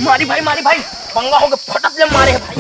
मारी भाई पंगा हो गया, फटक ले मारे है भाई।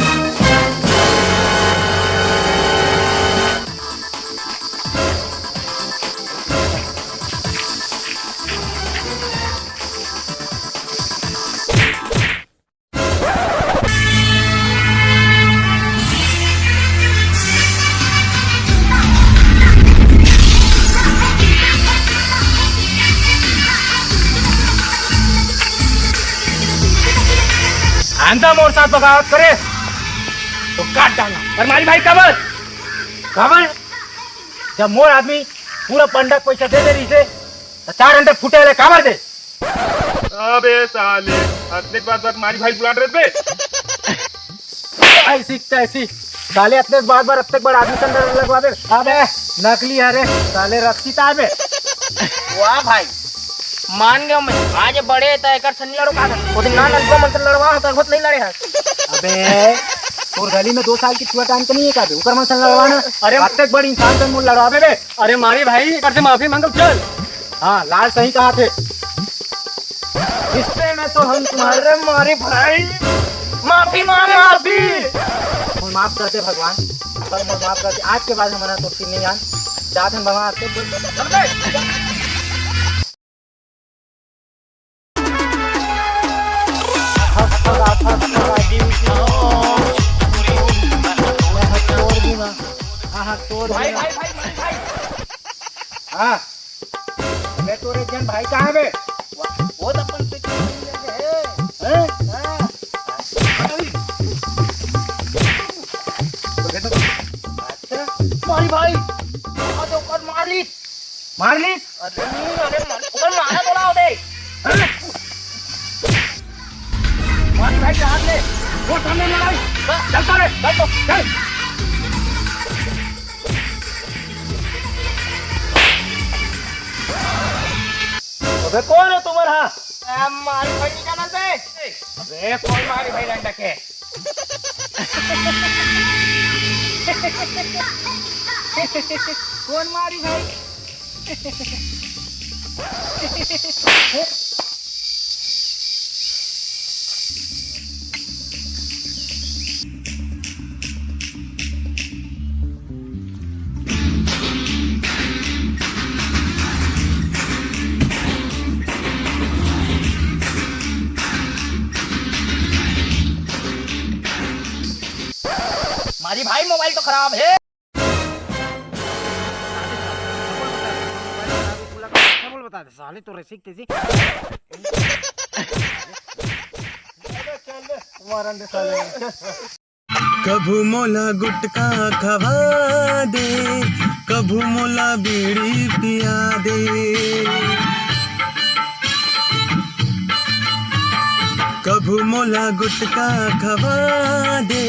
आंधा मोर साथ बगावत करे तो काट डालना। पर मारी भाई खबर जब मोर आदमी पूरा पंडा पैसा दे रही से तो 4 घंटे फुटे वाले काबर दे। अबे साले अतने बात मारी भाई बुला रहे थे। ऐसी साले अतने बार अब तक बड़ा आदमी संदर लगवावे। अबे नकली है साले रस्सी ताबे। वाह भाई मान गया मैं, आज बड़े तय कर सन्नी लड़ो का वो दिन ना लड़वा मंत्र लड़वा होता बहुत नहीं लड़े हैं। अबे और गली में 2 साल की छुआ टाइम तो नहीं है का बे ऊपर मंत्र लड़वाना। अरे अब तक बड़ी इंसान से मुंह लड़वावे बे। अरे मारी भाई एक से माफी मांगो चल। हाँ लाल सही कहा थे, इससे में तो हम तुम्हारे मारी भाई माफी माफ करते भगवान, माफ करते। आज के बाद हमारा तो नहीं जान जाते हैं भगवान आपके। हाँ मैं तो एक जन भाई कहाँ है वो तो अपन से मारी भाई ऊपर मार ली अरे नहीं अरे ऊपर मारा तो ना होते मारी भाई हाथ ले वो सामने लड़ाई चलता रे चल। अबे कौन है तुम्हारा? मारी भाई नहीं जाना से। अबे कौन मारी भाई लंडा के? कौन मारी भाई? मारी भाई मोबाइल तो खराब है। बता दे साले तो रेसिक तेजी कभू मोला गुटका खवा दे, कभू मोला बीड़ी पिया दे, कभू मोला गुटका खवा दे।